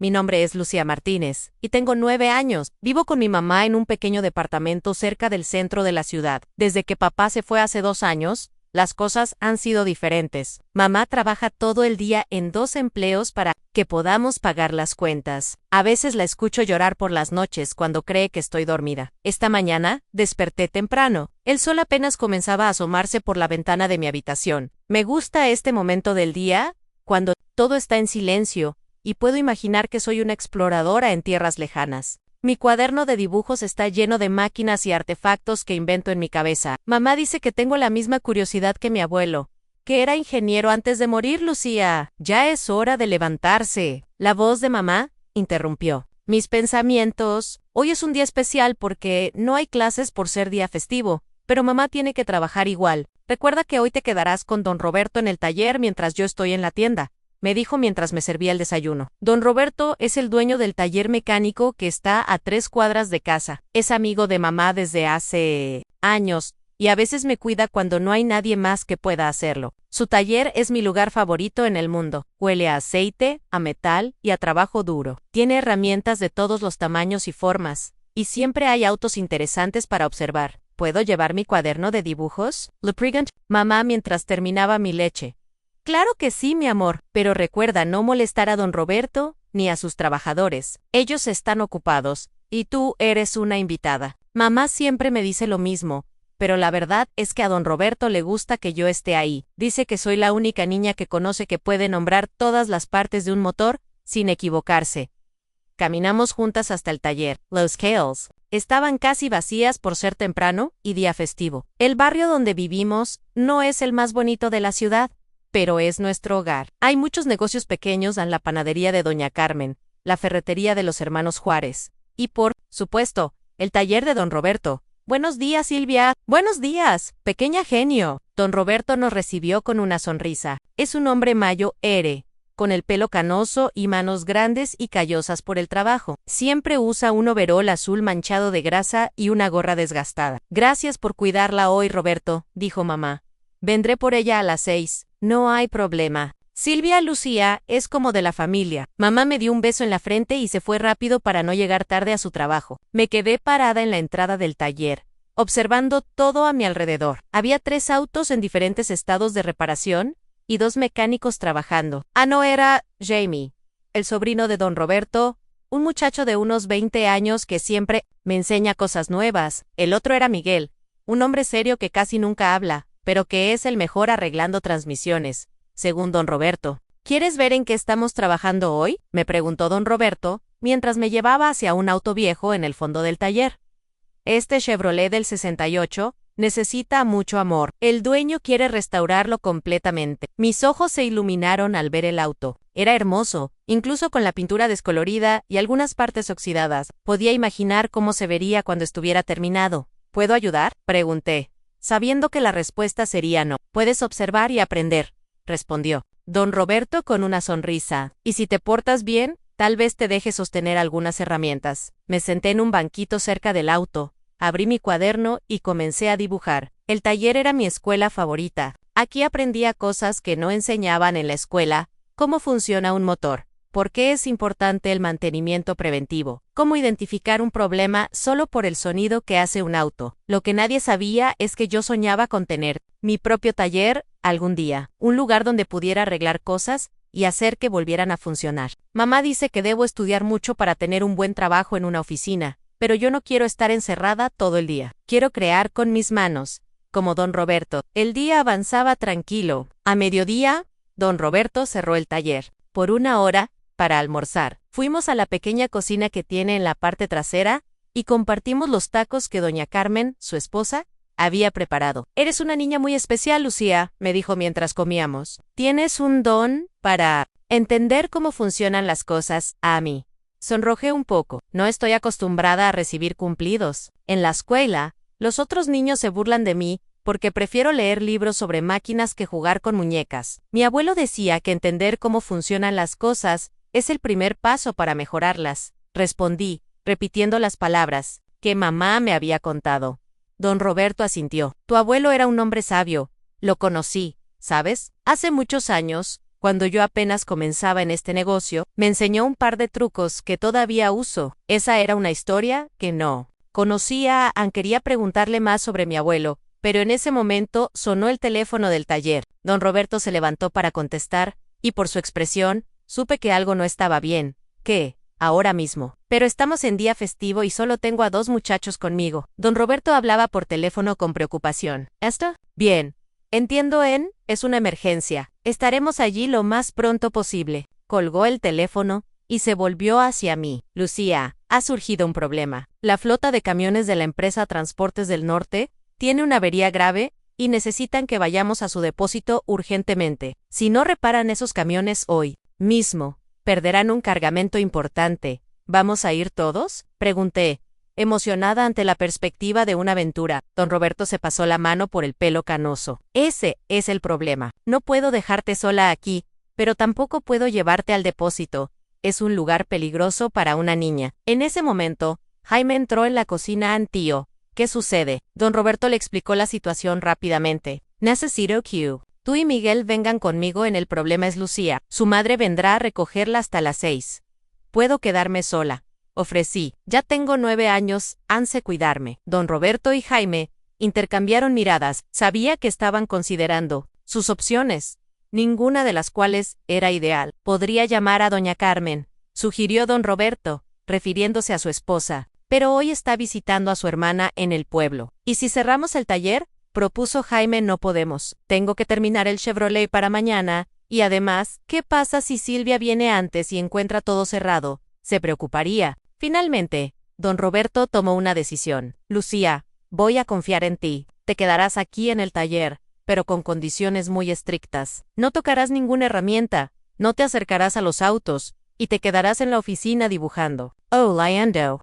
Mi nombre es Lucía Martínez, y tengo 9 años. Vivo con mi mamá en un pequeño departamento cerca del centro de la ciudad. Desde que papá se fue hace 2 años, las cosas han sido diferentes. Mamá trabaja todo el día en 2 empleos para que podamos pagar las cuentas. A veces la escucho llorar por las noches cuando cree que estoy dormida. Esta mañana, desperté temprano. El sol apenas comenzaba a asomarse por la ventana de mi habitación. Me gusta este momento del día, cuando todo está en silencio, y puedo imaginar que soy una exploradora en tierras lejanas. Mi cuaderno de dibujos está lleno de máquinas y artefactos que invento en mi cabeza. Mamá dice que tengo la misma curiosidad que mi abuelo, que era ingeniero antes de morir, Lucía. Ya es hora de levantarse. La voz de mamá interrumpió mis pensamientos. Hoy es un día especial porque no hay clases por ser día festivo, pero mamá tiene que trabajar igual. Recuerda que hoy te quedarás con don Roberto en el taller mientras yo estoy en la tienda, me dijo mientras me servía el desayuno. Don Roberto es el dueño del taller mecánico que está a 3 cuadras de casa. Es amigo de mamá desde hace años, y a veces me cuida cuando no hay nadie más que pueda hacerlo. Su taller es mi lugar favorito en el mundo. Huele a aceite, a metal y a trabajo duro. Tiene herramientas de todos los tamaños y formas, y siempre hay autos interesantes para observar. ¿Puedo llevar mi cuaderno de dibujos? Leprigant, mamá mientras terminaba mi leche. Claro que sí, mi amor, pero recuerda no molestar a don Roberto ni a sus trabajadores. Ellos están ocupados, y tú eres una invitada. Mamá siempre me dice lo mismo, pero la verdad es que a don Roberto le gusta que yo esté ahí. Dice que soy la única niña que conoce que puede nombrar todas las partes de un motor sin equivocarse. Caminamos juntas hasta el taller. Los Cales estaban casi vacías por ser temprano y día festivo. El barrio donde vivimos no es el más bonito de la ciudad, pero es nuestro hogar. Hay muchos negocios pequeños en la panadería de doña Carmen, la ferretería de los hermanos Juárez, y por supuesto, el taller de don Roberto. Buenos días, Silvia. Buenos días, pequeña genio. Don Roberto nos recibió con una sonrisa. Es un hombre mayo con el pelo canoso y manos grandes y callosas por el trabajo. Siempre usa un overol azul manchado de grasa y una gorra desgastada. Gracias por cuidarla hoy, Roberto, dijo mamá. Vendré por ella a las 6. No hay problema. Silvia Lucía es como de la familia. Mamá me dio un beso en la frente y se fue rápido para no llegar tarde a su trabajo. Me quedé parada en la entrada del taller, observando todo a mi alrededor. Había 3 autos en diferentes estados de reparación y 2 mecánicos trabajando. No era Jamie, el sobrino de don Roberto, un muchacho de unos 20 años que siempre me enseña cosas nuevas. El otro era Miguel, un hombre serio que casi nunca habla, pero que es el mejor arreglando transmisiones, según don Roberto. ¿Quieres ver en qué estamos trabajando hoy?, me preguntó don Roberto, mientras me llevaba hacia un auto viejo en el fondo del taller. Este Chevrolet del 68 necesita mucho amor. El dueño quiere restaurarlo completamente. Mis ojos se iluminaron al ver el auto. Era hermoso, incluso con la pintura descolorida y algunas partes oxidadas. Podía imaginar cómo se vería cuando estuviera terminado. ¿Puedo ayudar?, pregunté, sabiendo que la respuesta sería no. Puedes observar y aprender, respondió don Roberto con una sonrisa. Y si te portas bien, tal vez te deje sostener algunas herramientas. Me senté en un banquito cerca del auto, abrí mi cuaderno y comencé a dibujar. El taller era mi escuela favorita. Aquí aprendía cosas que no enseñaban en la escuela: cómo funciona un motor, por qué es importante el mantenimiento preventivo, cómo identificar un problema solo por el sonido que hace un auto. Lo que nadie sabía es que yo soñaba con tener mi propio taller algún día, un lugar donde pudiera arreglar cosas y hacer que volvieran a funcionar. Mamá dice que debo estudiar mucho para tener un buen trabajo en una oficina, pero yo no quiero estar encerrada todo el día. Quiero crear con mis manos, como don Roberto. El día avanzaba tranquilo. A mediodía, don Roberto cerró el taller por 1 hora para almorzar. Fuimos a la pequeña cocina que tiene en la parte trasera y compartimos los tacos que doña Carmen, su esposa, había preparado. Eres una niña muy especial, Lucía, me dijo mientras comíamos. Tienes un don para entender cómo funcionan las cosas. A mí. Sonrojé un poco. No estoy acostumbrada a recibir cumplidos. En la escuela, los otros niños se burlan de mí porque prefiero leer libros sobre máquinas que jugar con muñecas. Mi abuelo decía que entender cómo funcionan las cosas es el primer paso para mejorarlas. Respondí, repitiendo las palabras que mamá me había contado. Don Roberto asintió. Tu abuelo era un hombre sabio. Lo conocí, ¿sabes? Hace muchos años, Cuando yo apenas comenzaba en este negocio, me enseñó un par de trucos que todavía uso. Esa era una historia que no conocía. Quería preguntarle más sobre mi abuelo, pero en ese momento sonó el teléfono del taller. Don Roberto se levantó para contestar, y por su expresión, supe que algo no estaba bien. ¿Qué? Ahora mismo. Pero estamos en día festivo y solo tengo a 2 muchachos conmigo. Don Roberto hablaba por teléfono con preocupación. ¿Esto? Bien. Entiendo, es una emergencia. Estaremos allí lo más pronto posible. Colgó el teléfono y se volvió hacia mí. Lucía, ha surgido un problema. La flota de camiones de la empresa Transportes del Norte tiene una avería grave y necesitan que vayamos a su depósito urgentemente. Si no reparan esos camiones hoy mismo, perderán un cargamento importante. ¿Vamos a ir todos? Pregunté, emocionada ante la perspectiva de una aventura. Don Roberto se pasó la mano por el pelo canoso. Ese es el problema. No puedo dejarte sola aquí, pero tampoco puedo llevarte al depósito. Es un lugar peligroso para una niña. En ese momento, Jaime entró en la cocina. Tío, ¿qué sucede? Don Roberto le explicó la situación rápidamente. Necesito que tú y Miguel vengan conmigo. El problema es Lucía. Su madre vendrá a recogerla hasta las 6. Puedo quedarme sola. Ofrecí. Ya tengo 9 años, hanse cuidarme. Don Roberto y Jaime intercambiaron miradas. Sabía que estaban considerando sus opciones, ninguna de las cuales era ideal. Podría llamar a doña Carmen, sugirió don Roberto, refiriéndose a su esposa, pero hoy está visitando a su hermana en el pueblo. ¿Y si cerramos el taller? Propuso Jaime. No podemos. Tengo que terminar el Chevrolet para mañana, y además, ¿qué pasa si Silvia viene antes y encuentra todo cerrado? Se preocuparía. Finalmente, don Roberto tomó una decisión. Lucía, voy a confiar en ti. Te quedarás aquí en el taller, pero con condiciones muy estrictas. No tocarás ninguna herramienta, no te acercarás a los autos, y te quedarás en la oficina dibujando. Oh, Lyando.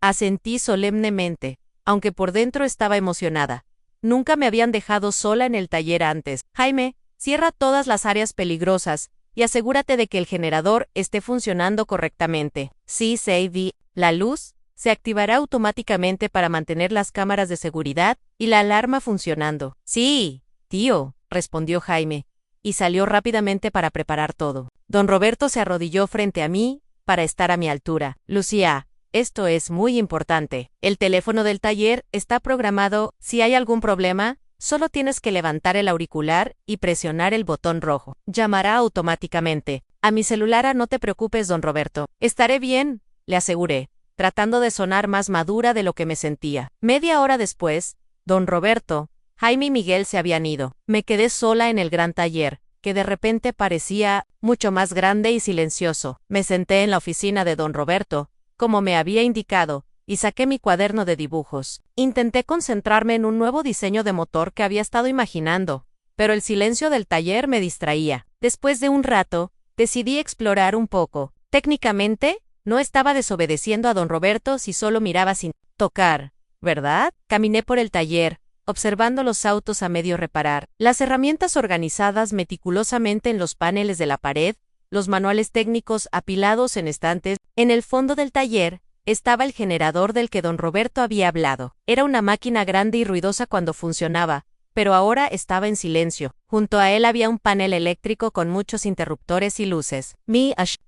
Asentí solemnemente, aunque por dentro estaba emocionada. Nunca me habían dejado sola en el taller antes. Jaime, cierra todas las áreas peligrosas y asegúrate de que el generador esté funcionando correctamente. Sí, Savvy. La luz se activará automáticamente para mantener las cámaras de seguridad y la alarma funcionando. Sí, tío, respondió Jaime, y salió rápidamente para preparar todo. Don Roberto se arrodilló frente a mí para estar a mi altura. Lucía, esto es muy importante. El teléfono del taller está programado. Si hay algún problema, solo tienes que levantar el auricular y presionar el botón rojo. Llamará automáticamente. A mi celular. No te preocupes, don Roberto. Estaré bien, le aseguré, tratando de sonar más madura de lo que me sentía. Media hora después, don Roberto, Jaime y Miguel se habían ido. Me quedé sola en el gran taller, que de repente parecía mucho más grande y silencioso. Me senté en la oficina de don Roberto, como me había indicado, y saqué mi cuaderno de dibujos. Intenté concentrarme en un nuevo diseño de motor que había estado imaginando, pero el silencio del taller me distraía. Después de un rato, decidí explorar un poco. Técnicamente, no estaba desobedeciendo a don Roberto si solo miraba sin tocar, ¿verdad? Caminé por el taller, observando los autos a medio reparar, las herramientas organizadas meticulosamente en los paneles de la pared, los manuales técnicos apilados en estantes. En el fondo del taller estaba el generador del que don Roberto había hablado. Era una máquina grande y ruidosa cuando funcionaba, pero ahora estaba en silencio. Junto a él había un panel eléctrico con muchos interruptores y luces.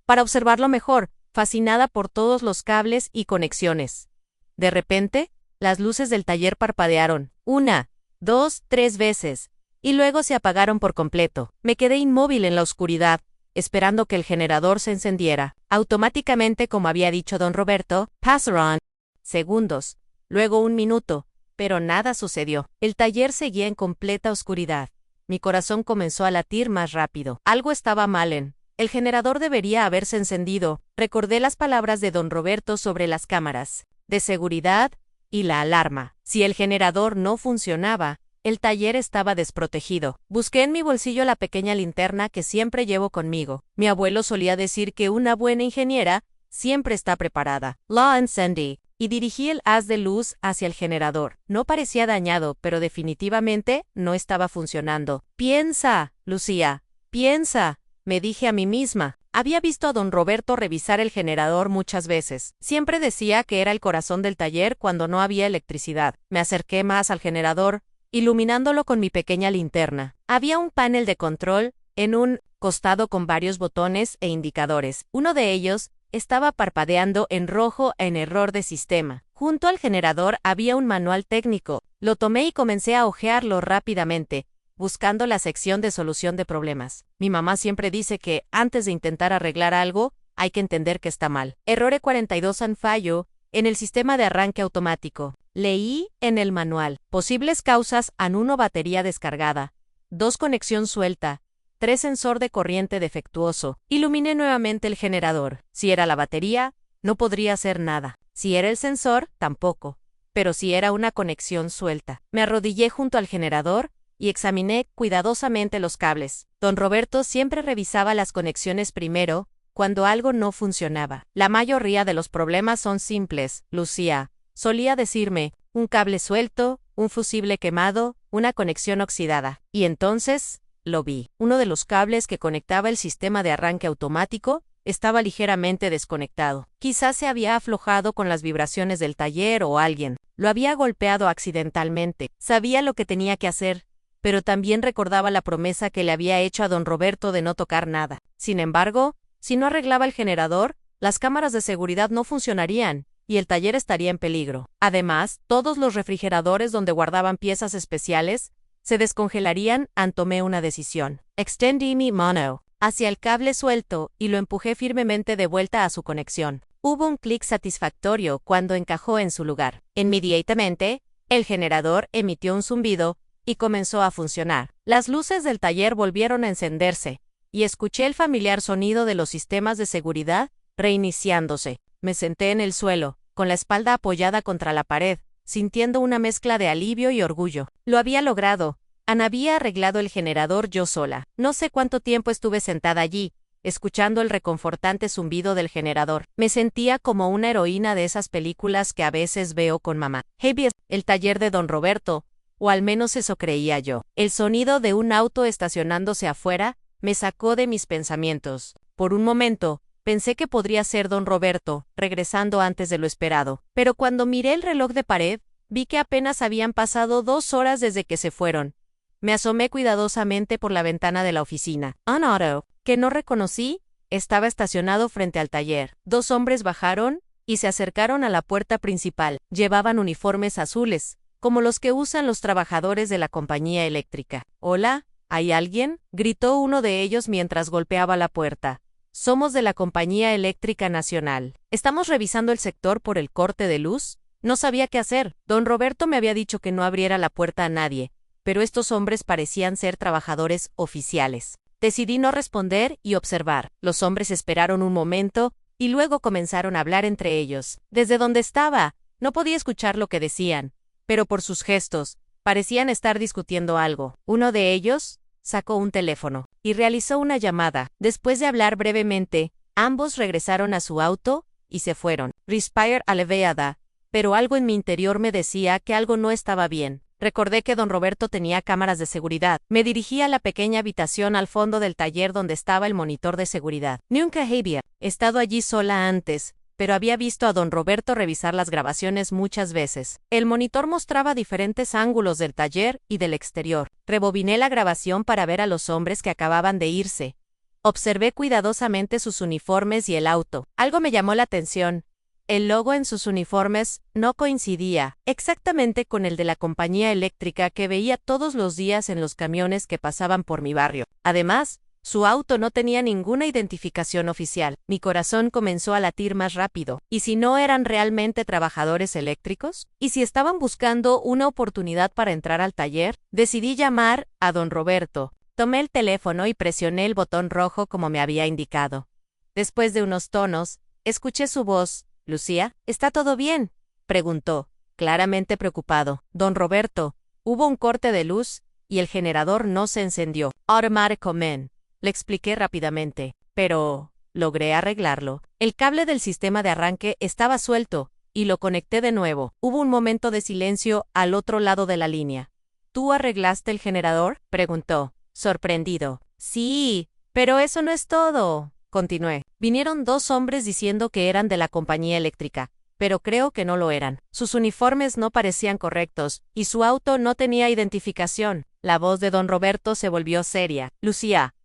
Para observarlo mejor, fascinada por todos los cables y conexiones. De repente, las luces del taller parpadearon, 1, 2, 3 veces, y luego se apagaron por completo. Me quedé inmóvil en la oscuridad, esperando que el generador se encendiera. Automáticamente, como había dicho don Roberto, pasaron segundos, luego 1 minuto, pero nada sucedió. El taller seguía en completa oscuridad. Mi corazón comenzó a latir más rápido. Algo estaba mal. El generador debería haberse encendido. Recordé las palabras de don Roberto sobre las cámaras de seguridad y la alarma. Si el generador no funcionaba, el taller estaba desprotegido. Busqué en mi bolsillo la pequeña linterna que siempre llevo conmigo. Mi abuelo solía decir que una buena ingeniera siempre está preparada. La encendí y dirigí el haz de luz hacia el generador. No parecía dañado, pero definitivamente no estaba funcionando. Piensa, Lucía, piensa, me dije a mí misma. Había visto a don Roberto revisar el generador muchas veces. Siempre decía que era el corazón del taller cuando no había electricidad. Me acerqué más al generador, iluminándolo con mi pequeña linterna. Había un panel de control en un costado con varios botones e indicadores. Uno de ellos estaba parpadeando en rojo en error de sistema. Junto al generador había un manual técnico. Lo tomé y comencé a hojearlo rápidamente, buscando la sección de solución de problemas. Mi mamá siempre dice que, antes de intentar arreglar algo, hay que entender que está mal. Error 42 en fallo en el sistema de arranque automático. Leí en el manual. Posibles causas an 1 batería descargada, 2 conexión suelta, 3 sensor de corriente defectuoso. Iluminé nuevamente el generador. Si era la batería, no podría hacer nada. Si era el sensor, tampoco. Pero si era una conexión suelta. Me arrodillé junto al generador y examiné cuidadosamente los cables. Don Roberto siempre revisaba las conexiones primero, cuando algo no funcionaba. La mayoría de los problemas son simples, Lucía. Solía decirme, un cable suelto, un fusible quemado, una conexión oxidada. Y entonces, lo vi. Uno de los cables que conectaba el sistema de arranque automático estaba ligeramente desconectado. Quizás se había aflojado con las vibraciones del taller o alguien lo había golpeado accidentalmente. Sabía lo que tenía que hacer, pero también recordaba la promesa que le había hecho a don Roberto de no tocar nada. Sin embargo, si no arreglaba el generador, las cámaras de seguridad no funcionarían y el taller estaría en peligro. Además, todos los refrigeradores donde guardaban piezas especiales se descongelarían. Tomé una decisión. Extendí mi mano hacia el cable suelto y lo empujé firmemente de vuelta a su conexión. Hubo un clic satisfactorio cuando encajó en su lugar. Inmediatamente, el generador emitió un zumbido y comenzó a funcionar. Las luces del taller volvieron a encenderse y escuché el familiar sonido de los sistemas de seguridad reiniciándose. Me senté en el suelo, con la espalda apoyada contra la pared, sintiendo una mezcla de alivio y orgullo. Lo había logrado. Ana había arreglado el generador yo sola. No sé cuánto tiempo estuve sentada allí, escuchando el reconfortante zumbido del generador. Me sentía como una heroína de esas películas que a veces veo con mamá. Heavy, el taller de don Roberto, o al menos eso creía yo. El sonido de un auto estacionándose afuera me sacó de mis pensamientos. Por un momento, pensé que podría ser don Roberto, regresando antes de lo esperado. Pero cuando miré el reloj de pared, vi que apenas habían pasado 2 horas desde que se fueron. Me asomé cuidadosamente por la ventana de la oficina. Un auto, que no reconocí, estaba estacionado frente al taller. 2 hombres bajaron y se acercaron a la puerta principal. Llevaban uniformes azules, como los que usan los trabajadores de la compañía eléctrica. «Hola, ¿hay alguien?», gritó uno de ellos mientras golpeaba la puerta. «Somos de la Compañía Eléctrica Nacional. Estamos revisando el sector por el corte de luz». No sabía qué hacer. Don Roberto me había dicho que no abriera la puerta a nadie, pero estos hombres parecían ser trabajadores oficiales. Decidí no responder y observar. Los hombres esperaron un momento y luego comenzaron a hablar entre ellos. Desde donde estaba, no podía escuchar lo que decían, pero por sus gestos, parecían estar discutiendo algo. Uno de ellos sacó un teléfono y realizó una llamada. Después de hablar brevemente, ambos regresaron a su auto y se fueron. Respire aliviada, pero algo en mi interior me decía que algo no estaba bien. Recordé que don Roberto tenía cámaras de seguridad. Me dirigí a la pequeña habitación al fondo del taller donde estaba el monitor de seguridad. Nunca había estado allí sola antes, pero había visto a don Roberto revisar las grabaciones muchas veces. El monitor mostraba diferentes ángulos del taller y del exterior. Rebobiné la grabación para ver a los hombres que acababan de irse. Observé cuidadosamente sus uniformes y el auto. Algo me llamó la atención. El logo en sus uniformes no coincidía exactamente con el de la compañía eléctrica que veía todos los días en los camiones que pasaban por mi barrio. Además, su auto no tenía ninguna identificación oficial. Mi corazón comenzó a latir más rápido. ¿Y si no eran realmente trabajadores eléctricos? ¿Y si estaban buscando una oportunidad para entrar al taller? Decidí llamar a don Roberto. Tomé el teléfono y presioné el botón rojo como me había indicado. Después de unos tonos, escuché su voz. «Lucía, ¿está todo bien?», preguntó, claramente preocupado. «Don Roberto, hubo un corte de luz y el generador no se encendió». «Automatic command», le expliqué rápidamente. «Pero logré arreglarlo. El cable del sistema de arranque estaba suelto y lo conecté de nuevo». Hubo un momento de silencio al otro lado de la línea. «¿Tú arreglaste el generador?», preguntó, sorprendido. «Sí, pero eso no es todo», continué. «Vinieron 2 hombres diciendo que eran de la compañía eléctrica, pero creo que no lo eran. Sus uniformes no parecían correctos, y su auto no tenía identificación». La voz de don Roberto se volvió seria. «Lucía,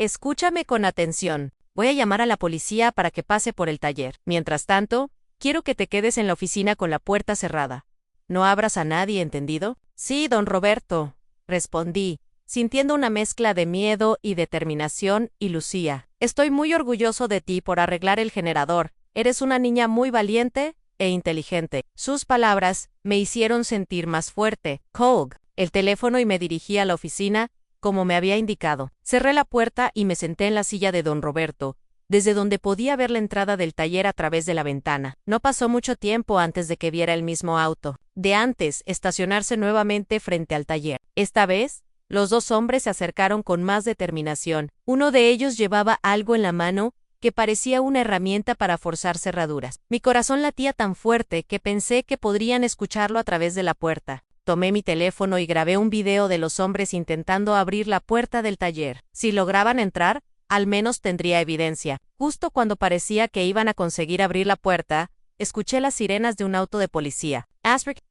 Escúchame con atención. Voy a llamar a la policía para que pase por el taller. Mientras tanto, quiero que te quedes en la oficina con la puerta cerrada. No abras a nadie, ¿entendido? Sí, don Roberto, respondí, sintiendo una mezcla de miedo y determinación, y Lucía. Estoy muy orgulloso de ti por arreglar el generador. Eres una niña muy valiente e inteligente. Sus palabras me hicieron sentir más fuerte. Colg el teléfono y me dirigí a la oficina, como me había indicado. Cerré la puerta y me senté en la silla de don Roberto, desde donde podía ver la entrada del taller a través de la ventana. No pasó mucho tiempo antes de que viera el mismo auto de antes estacionarse nuevamente frente al taller. Esta vez, los dos hombres se acercaron con más determinación. Uno de ellos llevaba algo en la mano que parecía una herramienta para forzar cerraduras. Mi corazón latía tan fuerte que pensé que podrían escucharlo a través de la puerta. Tomé mi teléfono y grabé un video de los hombres intentando abrir la puerta del taller. Si lograban entrar, al menos tendría evidencia. Justo cuando parecía que iban a conseguir abrir la puerta, escuché las sirenas de un auto de policía.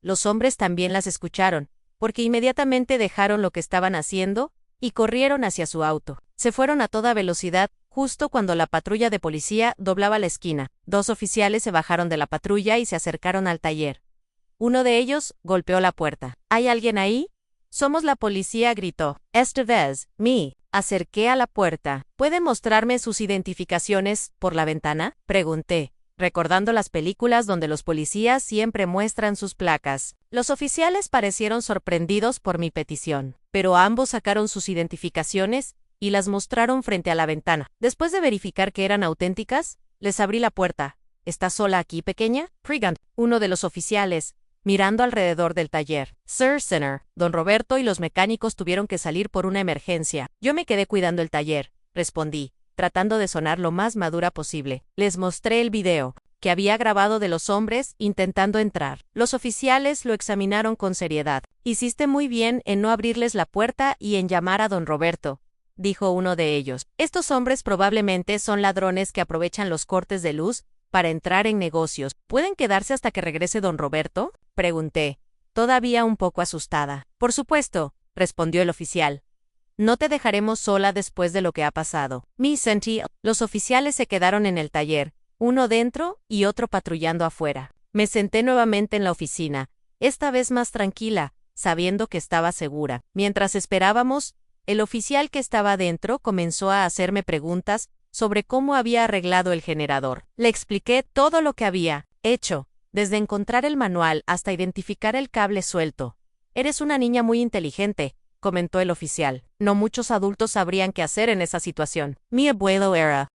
Los hombres también las escucharon, porque inmediatamente dejaron lo que estaban haciendo y corrieron hacia su auto. Se fueron a toda velocidad, justo cuando la patrulla de policía doblaba la esquina. Dos oficiales se bajaron de la patrulla y se acercaron al taller. Uno de ellos golpeó la puerta. ¿Hay alguien ahí? Somos la policía, gritó. Esta vez, me acerqué a la puerta. ¿Puede mostrarme sus identificaciones por la ventana? Pregunté, recordando las películas donde los policías siempre muestran sus placas. Los oficiales parecieron sorprendidos por mi petición, pero ambos sacaron sus identificaciones y las mostraron frente a la ventana. Después de verificar que eran auténticas, les abrí la puerta. ¿Estás sola aquí, pequeña? Preguntó uno de los oficiales, mirando alrededor del taller. Sir Sinner, don Roberto y los mecánicos tuvieron que salir por una emergencia. Yo me quedé cuidando el taller, respondí, tratando de sonar lo más madura posible. Les mostré el video que había grabado de los hombres intentando entrar. Los oficiales lo examinaron con seriedad. Hiciste muy bien en no abrirles la puerta y en llamar a don Roberto, dijo uno de ellos. Estos hombres probablemente son ladrones que aprovechan los cortes de luz para entrar en negocios. ¿Pueden quedarse hasta que regrese don Roberto? Pregunté, todavía un poco asustada. Por supuesto, respondió el oficial. No te dejaremos sola después de lo que ha pasado. Sentí. Los oficiales se quedaron en el taller, uno dentro y otro patrullando afuera. Me senté nuevamente en la oficina, esta vez más tranquila, sabiendo que estaba segura. Mientras esperábamos, el oficial que estaba dentro comenzó a hacerme preguntas sobre cómo había arreglado el generador. Le expliqué todo lo que había hecho, desde encontrar el manual hasta identificar el cable suelto. Eres una niña muy inteligente, comentó el oficial. No muchos adultos sabrían qué hacer en esa situación. Mi abuelo era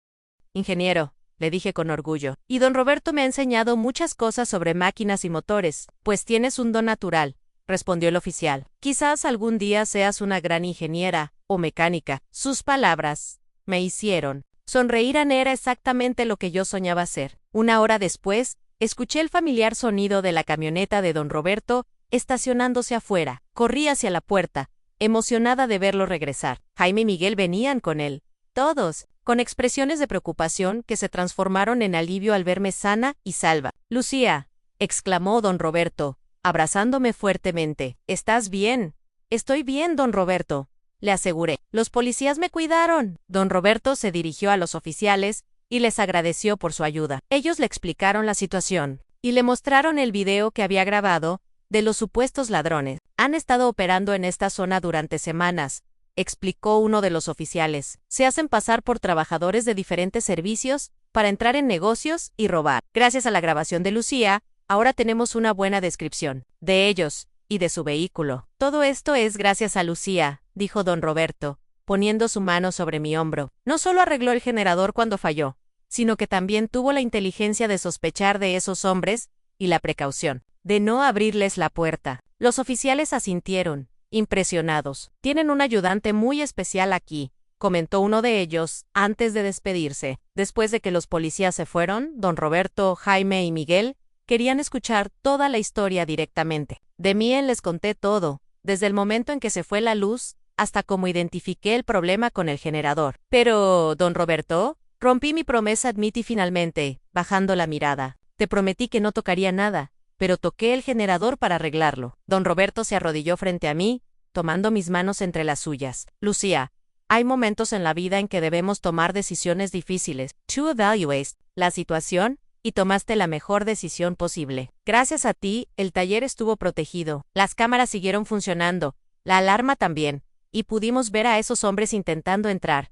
ingeniero, le dije con orgullo. Y don Roberto me ha enseñado muchas cosas sobre máquinas y motores. Pues tienes un don natural, respondió el oficial. Quizás algún día seas una gran ingeniera o mecánica. Sus palabras me hicieron sonreír. Era exactamente lo que yo soñaba ser. Una hora después, escuché el familiar sonido de la camioneta de don Roberto estacionándose afuera. Corrí hacia la puerta, emocionada de verlo regresar. Jaime y Miguel venían con él. Todos, con expresiones de preocupación que se transformaron en alivio al verme sana y salva. Lucía, exclamó don Roberto, abrazándome fuertemente. ¿Estás bien? Estoy bien, don Roberto, le aseguré. Los policías me cuidaron. Don Roberto se dirigió a los oficiales y les agradeció por su ayuda. Ellos le explicaron la situación y le mostraron el video que había grabado de los supuestos ladrones. Han estado operando en esta zona durante semanas, explicó uno de los oficiales. Se hacen pasar por trabajadores de diferentes servicios para entrar en negocios y robar. Gracias a la grabación de Lucía, ahora tenemos una buena descripción de ellos y de su vehículo. Todo esto es gracias a Lucía, dijo don Roberto, poniendo su mano sobre mi hombro. No solo arregló el generador cuando falló, sino que también tuvo la inteligencia de sospechar de esos hombres y la precaución de no abrirles la puerta. Los oficiales asintieron, impresionados. Tienen un ayudante muy especial aquí, comentó uno de ellos, antes de despedirse. Después de que los policías se fueron, don Roberto, Jaime y Miguel querían escuchar toda la historia directamente. De mí les conté todo, desde el momento en que se fue la luz hasta cómo identifiqué el problema con el generador. Pero, don Roberto, rompí mi promesa, admití finalmente, bajando la mirada. Te prometí que no tocaría nada, pero toqué el generador para arreglarlo. Don Roberto se arrodilló frente a mí, tomando mis manos entre las suyas. Lucía, Hay momentos en la vida en que debemos tomar decisiones difíciles. Tú evaluaste la situación y tomaste la mejor decisión posible. Gracias a ti, el taller estuvo protegido, las cámaras siguieron funcionando, la alarma también, y pudimos ver a esos hombres intentando entrar.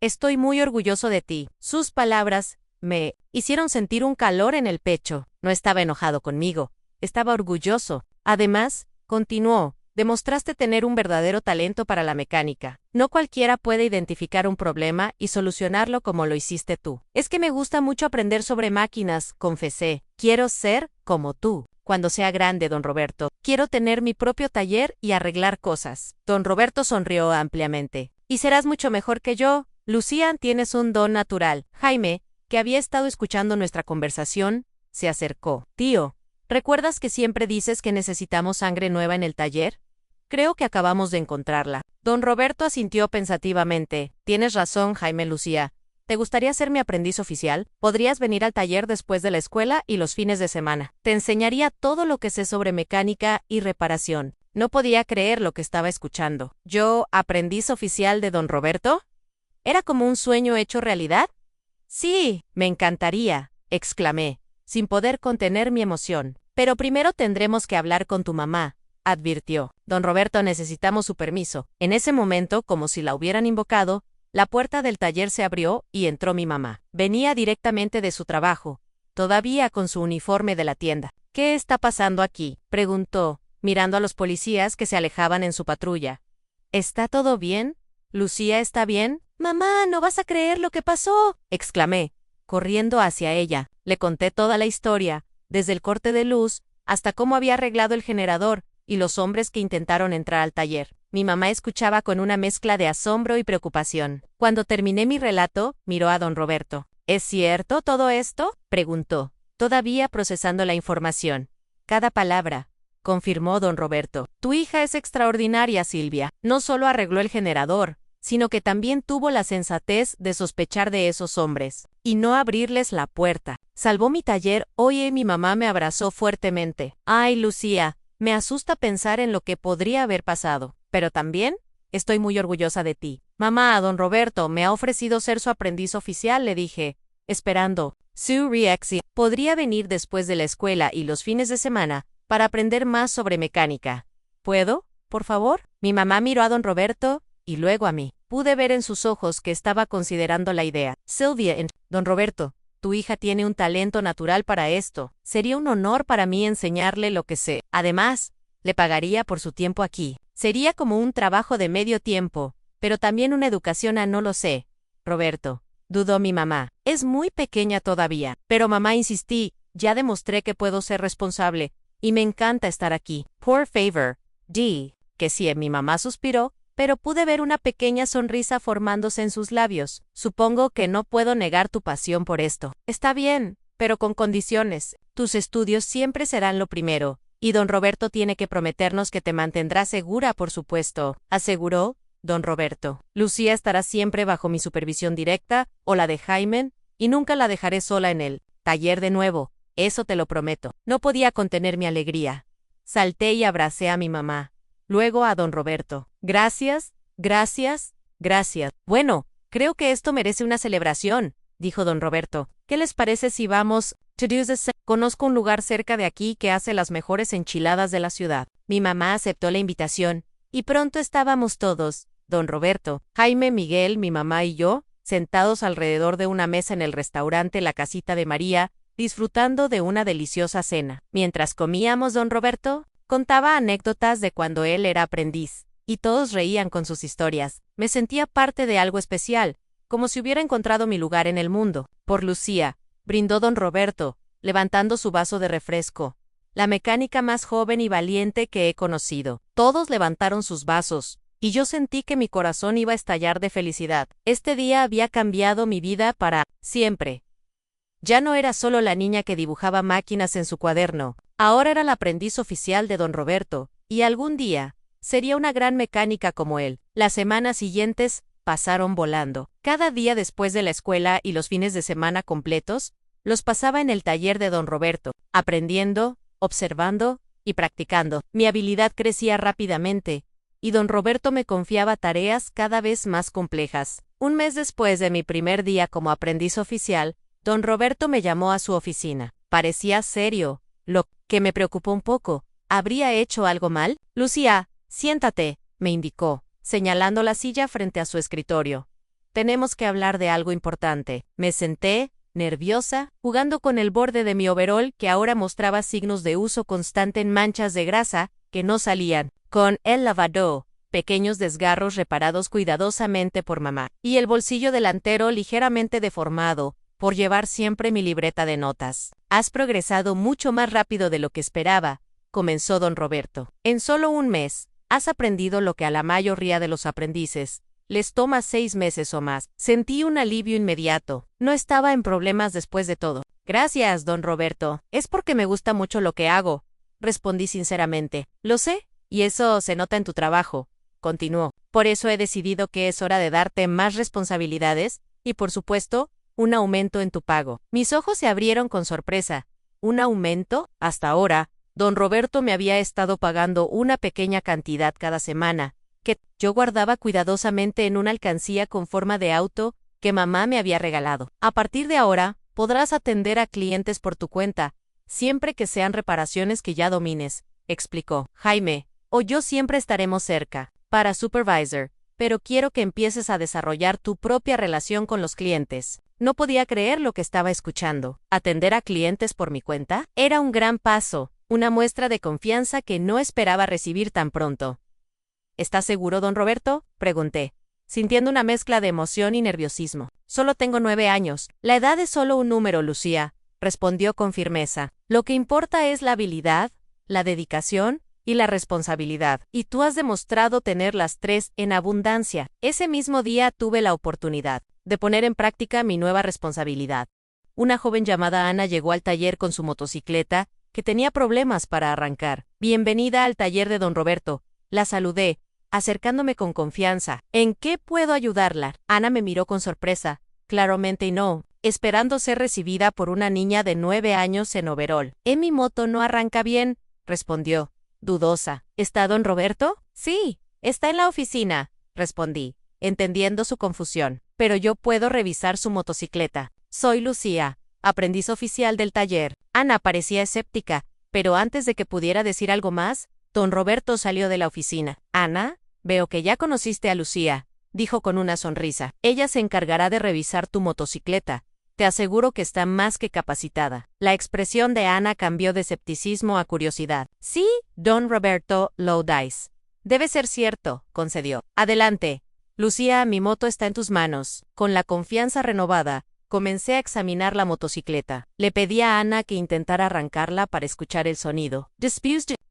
Estoy muy orgulloso de ti. Sus palabras me hicieron sentir un calor en el pecho. No estaba enojado conmigo, estaba orgulloso. Además, continuó, demostraste tener un verdadero talento para la mecánica. No cualquiera puede identificar un problema y solucionarlo como lo hiciste tú. Es que me gusta mucho aprender sobre máquinas, confesé. Quiero ser como tú. Cuando sea grande, don Roberto, quiero tener mi propio taller y arreglar cosas. Don Roberto sonrió ampliamente. Y serás mucho mejor que yo. Lucía, tienes un don natural. Jaime, que había estado escuchando nuestra conversación, se acercó. Tío, ¿recuerdas que siempre dices que necesitamos sangre nueva en el taller? Creo que acabamos de encontrarla. Don Roberto asintió pensativamente. Tienes razón, Jaime. Lucía, ¿te gustaría ser mi aprendiz oficial? Podrías venir al taller después de la escuela y los fines de semana. Te enseñaría todo lo que sé sobre mecánica y reparación. No podía creer lo que estaba escuchando. ¿Yo, aprendiz oficial de don Roberto? ¿Era como un sueño hecho realidad? Sí, me encantaría, exclamé, sin poder contener mi emoción. Pero primero tendremos que hablar con tu mamá, advirtió. Don Roberto, necesitamos su permiso. En ese momento, como si la hubieran invocado, la puerta del taller se abrió y entró mi mamá. Venía directamente de su trabajo, todavía con su uniforme de la tienda. ¿Qué está pasando aquí?, preguntó, mirando a los policías que se alejaban en su patrulla. ¿Está todo bien? ¿Lucía está bien? Mamá, no vas a creer lo que pasó, exclamé, corriendo hacia ella. Le conté toda la historia, desde el corte de luz hasta cómo había arreglado el generador y los hombres que intentaron entrar al taller. Mi mamá escuchaba con una mezcla de asombro y preocupación. Cuando terminé mi relato, miró a don Roberto. ¿Es cierto todo esto?, preguntó, todavía procesando la información. Cada palabra, confirmó don Roberto. Tu hija es extraordinaria, Silvia. No solo arregló el generador, sino que también tuvo la sensatez de sospechar de esos hombres y no abrirles la puerta. Salvó mi taller. Oye, mi mamá me abrazó fuertemente. Ay, Lucía, me asusta pensar en lo que podría haber pasado, pero también estoy muy orgullosa de ti. Mamá, don Roberto me ha ofrecido ser su aprendiz oficial, le dije, esperando su reacción. Podría venir después de la escuela y los fines de semana para aprender más sobre mecánica. ¿Puedo, por favor? Mi mamá miró a don Roberto y luego a mí. Pude ver en sus ojos que estaba considerando la idea. Silvia, don Roberto, tu hija tiene un talento natural para esto. Sería un honor para mí enseñarle lo que sé. Además, le pagaría por su tiempo aquí. Sería como un trabajo de medio tiempo, pero también una educación a no lo sé. Roberto, dudó mi mamá. Es muy pequeña todavía. Pero mamá, insistí, ya demostré que puedo ser responsable, y me encanta estar aquí. Por favor, di que sí, mi mamá suspiró, pero pude ver una pequeña sonrisa formándose en sus labios. Supongo que no puedo negar tu pasión por esto. Está bien, pero con condiciones. Tus estudios siempre serán lo primero, y don Roberto tiene que prometernos que te mantendrá segura, por supuesto, aseguró don Roberto. Lucía estará siempre bajo mi supervisión directa, o la de Jaime, y nunca la dejaré sola en el taller de nuevo. Eso te lo prometo. No podía contener mi alegría. Salté y abracé a mi mamá. Luego a don Roberto. Gracias, gracias, gracias. Bueno, creo que esto merece una celebración, dijo don Roberto. ¿Qué les parece si vamos to do this? Conozco un lugar cerca de aquí que hace las mejores enchiladas de la ciudad. Mi mamá aceptó la invitación, y pronto estábamos todos, don Roberto, Jaime, Miguel, mi mamá y yo, sentados alrededor de una mesa en el restaurante La Casita de María, disfrutando de una deliciosa cena. Mientras comíamos, don Roberto contaba anécdotas de cuando él era aprendiz, y todos reían con sus historias. Me sentía parte de algo especial, como si hubiera encontrado mi lugar en el mundo. Por Lucía, brindó don Roberto, levantando su vaso de refresco, la mecánica más joven y valiente que he conocido. Todos levantaron sus vasos, y yo sentí que mi corazón iba a estallar de felicidad. Este día había cambiado mi vida para siempre. Ya no era solo la niña que dibujaba máquinas en su cuaderno, ahora era la aprendiz oficial de don Roberto, y algún día sería una gran mecánica como él. Las semanas siguientes pasaron volando. Cada día después de la escuela y los fines de semana completos, los pasaba en el taller de don Roberto, aprendiendo, observando y practicando. Mi habilidad crecía rápidamente, y don Roberto me confiaba tareas cada vez más complejas. Un mes después de mi primer día como aprendiz oficial, don Roberto me llamó a su oficina. Parecía serio, lo que me preocupó un poco. ¿Habría hecho algo mal? Lucía, siéntate, me indicó, señalando la silla frente a su escritorio. Tenemos que hablar de algo importante. Me senté, nerviosa, jugando con el borde de mi overol que ahora mostraba signos de uso constante en manchas de grasa que no salían, con el lavado, pequeños desgarros reparados cuidadosamente por mamá, y el bolsillo delantero ligeramente deformado, por llevar siempre mi libreta de notas. Has progresado mucho más rápido de lo que esperaba, comenzó don Roberto. En solo un mes, has aprendido lo que a la mayoría de los aprendices les toma 6 meses o más. Sentí un alivio inmediato. No estaba en problemas después de todo. Gracias, don Roberto. Es porque me gusta mucho lo que hago, respondí sinceramente. Lo sé, y eso se nota en tu trabajo, continuó. Por eso he decidido que es hora de darte más responsabilidades y, por supuesto, un aumento en tu pago. Mis ojos se abrieron con sorpresa. ¿Un aumento? Hasta ahora, don Roberto me había estado pagando una pequeña cantidad cada semana, que yo guardaba cuidadosamente en una alcancía con forma de auto que mamá me había regalado. A partir de ahora, podrás atender a clientes por tu cuenta, siempre que sean reparaciones que ya domines, explicó. Jaime, o yo siempre estaremos cerca, para supervisor, pero quiero que empieces a desarrollar tu propia relación con los clientes. No podía creer lo que estaba escuchando. ¿Atender a clientes por mi cuenta? Era un gran paso, una muestra de confianza que no esperaba recibir tan pronto. ¿Estás seguro, don Roberto?, pregunté, sintiendo una mezcla de emoción y nerviosismo. Solo tengo 9 años. La edad es solo un número, Lucía, respondió con firmeza. Lo que importa es la habilidad, la dedicación y la responsabilidad. Y tú has demostrado tener las 3 en abundancia. Ese mismo día tuve la oportunidad de poner en práctica mi nueva responsabilidad. Una joven llamada Ana llegó al taller con su motocicleta, que tenía problemas para arrancar. Bienvenida al taller de don Roberto. La saludé, acercándome con confianza. ¿En qué puedo ayudarla? Ana me miró con sorpresa, claramente no, esperando ser recibida por una niña de 9 años en overol. Mi moto no arranca bien, respondió, dudosa. ¿Está don Roberto? Sí, está en la oficina, respondí, entendiendo su confusión. Pero yo puedo revisar su motocicleta. Soy Lucía, aprendiz oficial del taller. Ana parecía escéptica, pero antes de que pudiera decir algo más, don Roberto salió de la oficina. Ana, veo que ya conociste a Lucía, dijo con una sonrisa. Ella se encargará de revisar tu motocicleta. Te aseguro que está más que capacitada. La expresión de Ana cambió de escepticismo a curiosidad. Sí, don Roberto Loudice. Debe ser cierto, concedió. Adelante. Lucía, mi moto está en tus manos. Con la confianza renovada, comencé a examinar la motocicleta. Le pedí a Ana que intentara arrancarla para escuchar el sonido.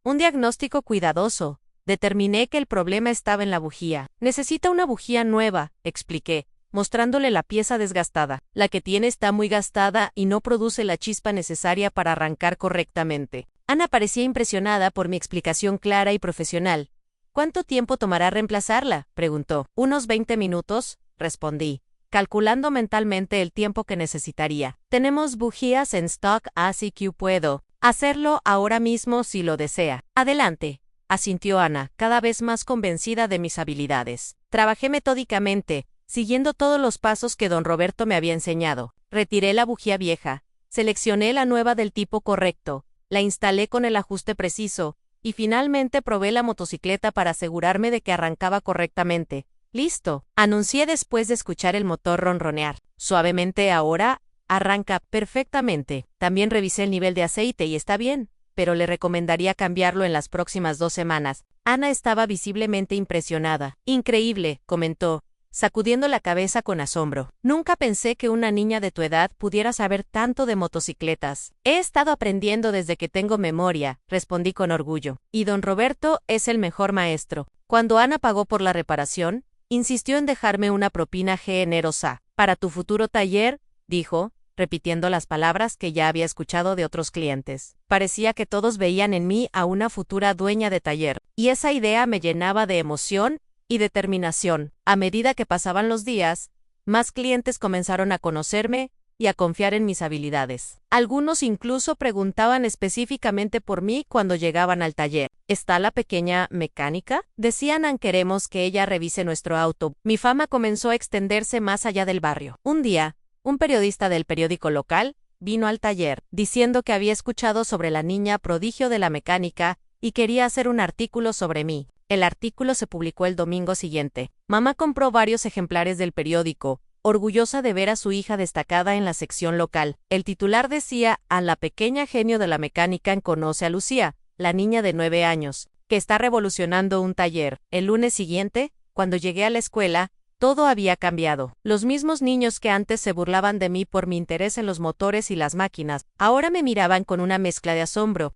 Un diagnóstico cuidadoso. Determiné que el problema estaba en la bujía. Necesita una bujía nueva, expliqué, mostrándole la pieza desgastada. La que tiene está muy gastada y no produce la chispa necesaria para arrancar correctamente. Ana parecía impresionada por mi explicación clara y profesional. ¿Cuánto tiempo tomará reemplazarla?, preguntó. Unos 20 minutos, respondí, calculando mentalmente el tiempo que necesitaría. Tenemos bujías en stock, así que puedo hacerlo ahora mismo si lo desea. Adelante, asintió Ana, cada vez más convencida de mis habilidades. Trabajé metódicamente, siguiendo todos los pasos que don Roberto me había enseñado. Retiré la bujía vieja, seleccioné la nueva del tipo correcto, la instalé con el ajuste preciso, y finalmente probé la motocicleta para asegurarme de que arrancaba correctamente. «Listo», anuncié después de escuchar el motor ronronear. Suavemente ahora, arranca perfectamente. También revisé el nivel de aceite y está bien, pero le recomendaría cambiarlo en las próximas 2 semanas. Ana estaba visiblemente impresionada. «Increíble», comentó, sacudiendo la cabeza con asombro. «Nunca pensé que una niña de tu edad pudiera saber tanto de motocicletas». «He estado aprendiendo desde que tengo memoria», respondí con orgullo. «Y don Roberto es el mejor maestro». Cuando Ana pagó por la reparación, insistió en dejarme una propina generosa. «Para tu futuro taller», dijo, repitiendo las palabras que ya había escuchado de otros clientes. Parecía que todos veían en mí a una futura dueña de taller, y esa idea me llenaba de emoción y determinación. A medida que pasaban los días, más clientes comenzaron a conocerme y a confiar en mis habilidades. Algunos incluso preguntaban específicamente por mí cuando llegaban al taller. ¿Está la pequeña mecánica? Decían queremos que ella revise nuestro auto. Mi fama comenzó a extenderse más allá del barrio. Un día, un periodista del periódico local vino al taller, diciendo que había escuchado sobre la niña prodigio de la mecánica y quería hacer un artículo sobre mí. El artículo se publicó el domingo siguiente. Mamá compró varios ejemplares del periódico, orgullosa de ver a su hija destacada en la sección local. El titular decía: a la pequeña genio de la mecánica conoce a Lucía, la niña de 9 años, que está revolucionando un taller. El lunes siguiente, cuando llegué a la escuela, todo había cambiado. Los mismos niños que antes se burlaban de mí por mi interés en los motores y las máquinas, ahora me miraban con una mezcla de asombro.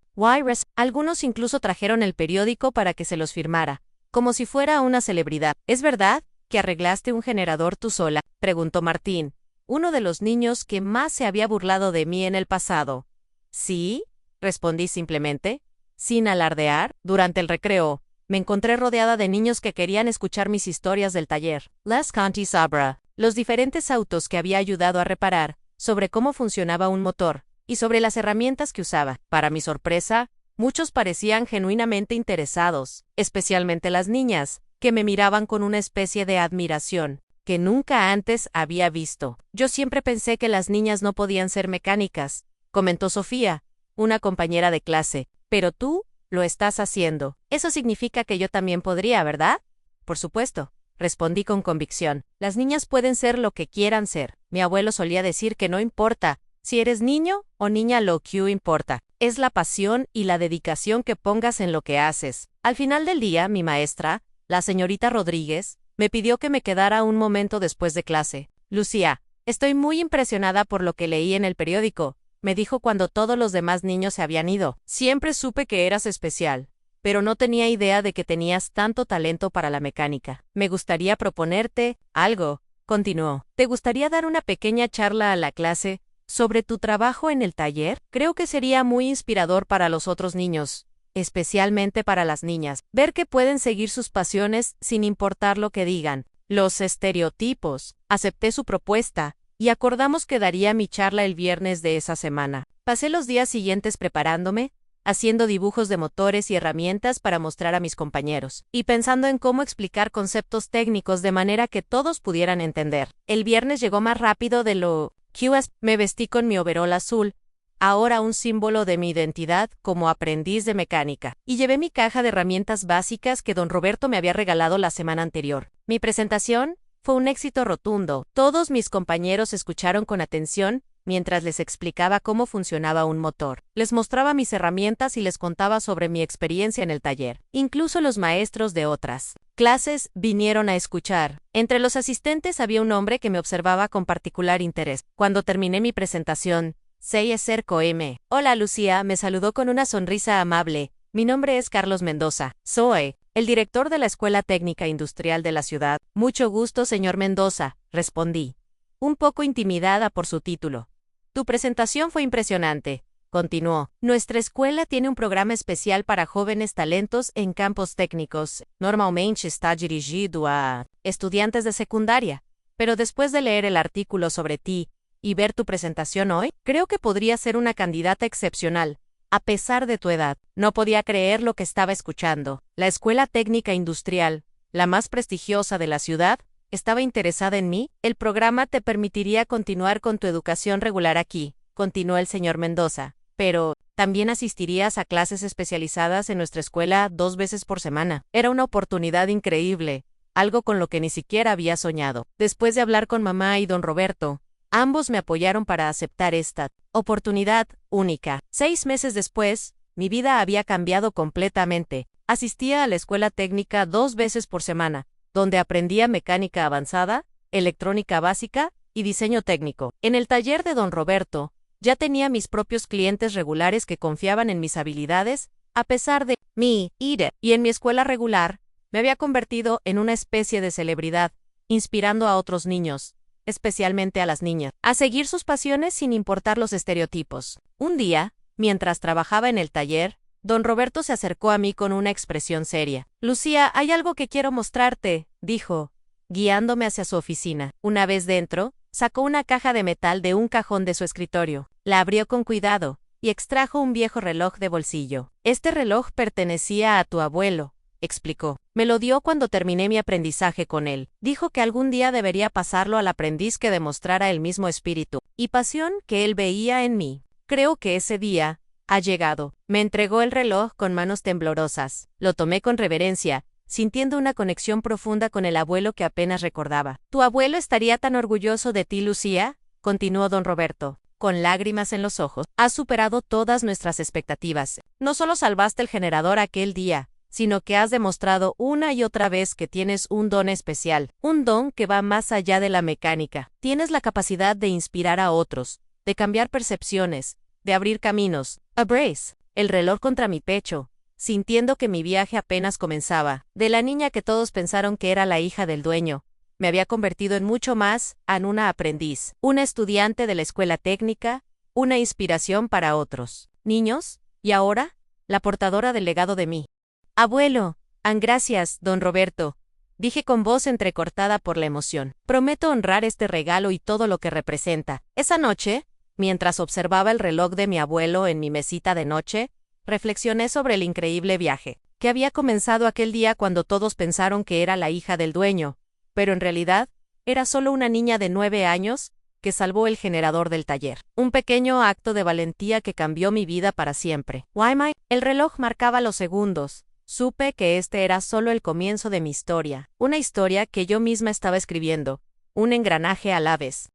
Algunos incluso trajeron el periódico para que se los firmara, como si fuera una celebridad. ¿Es verdad que arreglaste un generador tú sola?, preguntó Martín, uno de los niños que más se había burlado de mí en el pasado. Sí, respondí simplemente, sin alardear. Durante el recreo, me encontré rodeada de niños que querían escuchar mis historias del taller. Les conté sobre los diferentes autos que había ayudado a reparar, sobre cómo funcionaba un motor, y sobre las herramientas que usaba. Para mi sorpresa, muchos parecían genuinamente interesados, especialmente las niñas, que me miraban con una especie de admiración que nunca antes había visto. Yo siempre pensé que las niñas no podían ser mecánicas, comentó Sofía, una compañera de clase, pero tú lo estás haciendo. Eso significa que yo también podría, ¿verdad? Por supuesto, respondí con convicción. Las niñas pueden ser lo que quieran ser. Mi abuelo solía decir que no importa si eres niño o niña, lo que importa es la pasión y la dedicación que pongas en lo que haces. Al final del día, mi maestra, la señorita Rodríguez, me pidió que me quedara un momento después de clase. Lucía, estoy muy impresionada por lo que leí en el periódico, me dijo cuando todos los demás niños se habían ido. Siempre supe que eras especial, pero no tenía idea de que tenías tanto talento para la mecánica. Me gustaría proponerte algo, continuó. ¿Te gustaría dar una pequeña charla a la clase sobre tu trabajo en el taller? Creo que sería muy inspirador para los otros niños, especialmente para las niñas, ver que pueden seguir sus pasiones sin importar lo que digan. Los estereotipos. Acepté su propuesta, y acordamos que daría mi charla el viernes de esa semana. Pasé los días siguientes preparándome, haciendo dibujos de motores y herramientas para mostrar a mis compañeros, y pensando en cómo explicar conceptos técnicos de manera que todos pudieran entender. El viernes llegó más rápido de lo que me vestí con mi overol azul, ahora un símbolo de mi identidad como aprendiz de mecánica, y llevé mi caja de herramientas básicas que don Roberto me había regalado la semana anterior. Mi presentación fue un éxito rotundo. Todos mis compañeros escucharon con atención mientras les explicaba cómo funcionaba un motor. Les mostraba mis herramientas y les contaba sobre mi experiencia en el taller. Incluso los maestros de otras clases vinieron a escuchar. Entre los asistentes había un hombre que me observaba con particular interés. Cuando terminé mi presentación, se acercó M. Hola Lucía, me saludó con una sonrisa amable. Mi nombre es Carlos Mendoza. Soy el director de la Escuela Técnica Industrial de la ciudad. Mucho gusto, señor Mendoza, respondí, un poco intimidada por su título. Tu presentación fue impresionante, continuó. Nuestra escuela tiene un programa especial para jóvenes talentos en campos técnicos. Normalmente está dirigido a estudiantes de secundaria, pero después de leer el artículo sobre ti y ver tu presentación hoy, creo que podría ser una candidata excepcional. A pesar de tu edad, no podía creer lo que estaba escuchando. La Escuela Técnica Industrial, la más prestigiosa de la ciudad, estaba interesada en mí. El programa te permitiría continuar con tu educación regular aquí, continuó el señor Mendoza, pero también asistirías a clases especializadas en nuestra escuela 2 veces por semana. Era una oportunidad increíble, algo con lo que ni siquiera había soñado. Después de hablar con mamá y don Roberto, ambos me apoyaron para aceptar esta oportunidad única. 6 meses después, mi vida había cambiado completamente. Asistía a la escuela técnica 2 veces por semana, donde aprendía mecánica avanzada, electrónica básica y diseño técnico. En el taller de don Roberto, ya tenía mis propios clientes regulares que confiaban en mis habilidades, a pesar de mi ira, y en mi escuela regular, me había convertido en una especie de celebridad, inspirando a otros niños, especialmente a las niñas, a seguir sus pasiones sin importar los estereotipos. Un día, mientras trabajaba en el taller, don Roberto se acercó a mí con una expresión seria. Lucía, hay algo que quiero mostrarte, dijo, guiándome hacia su oficina. Una vez dentro, sacó una caja de metal de un cajón de su escritorio. La abrió con cuidado, y extrajo un viejo reloj de bolsillo. Este reloj pertenecía a tu abuelo, explicó. Me lo dio cuando terminé mi aprendizaje con él. Dijo que algún día debería pasarlo al aprendiz que demostrara el mismo espíritu y pasión que él veía en mí. Creo que ese día ha llegado. Me entregó el reloj con manos temblorosas. Lo tomé con reverencia, sintiendo una conexión profunda con el abuelo que apenas recordaba. ¿Tu abuelo estaría tan orgulloso de ti, Lucía?, continuó don Roberto, con lágrimas en los ojos. Has superado todas nuestras expectativas. No solo salvaste el generador aquel día, sino que has demostrado una y otra vez que tienes un don especial, un don que va más allá de la mecánica. Tienes la capacidad de inspirar a otros, de cambiar percepciones, de abrir caminos. Abrace, el reloj contra mi pecho, sintiendo que mi viaje apenas comenzaba. De la niña que todos pensaron que era la hija del dueño, me había convertido en mucho más, en una aprendiz, una estudiante de la escuela técnica, una inspiración para otros niños, y ahora, la portadora del legado de mí. Abuelo, gracias, don Roberto, dije con voz entrecortada por la emoción. Prometo honrar este regalo y todo lo que representa. Esa noche, mientras observaba el reloj de mi abuelo en mi mesita de noche, reflexioné sobre el increíble viaje que había comenzado aquel día cuando todos pensaron que era la hija del dueño, pero en realidad era solo una niña de 9 años que salvó el generador del taller. Un pequeño acto de valentía que cambió mi vida para siempre. El reloj marcaba los segundos. Supe que este era solo el comienzo de mi historia, una historia que yo misma estaba escribiendo, un engranaje a la vez.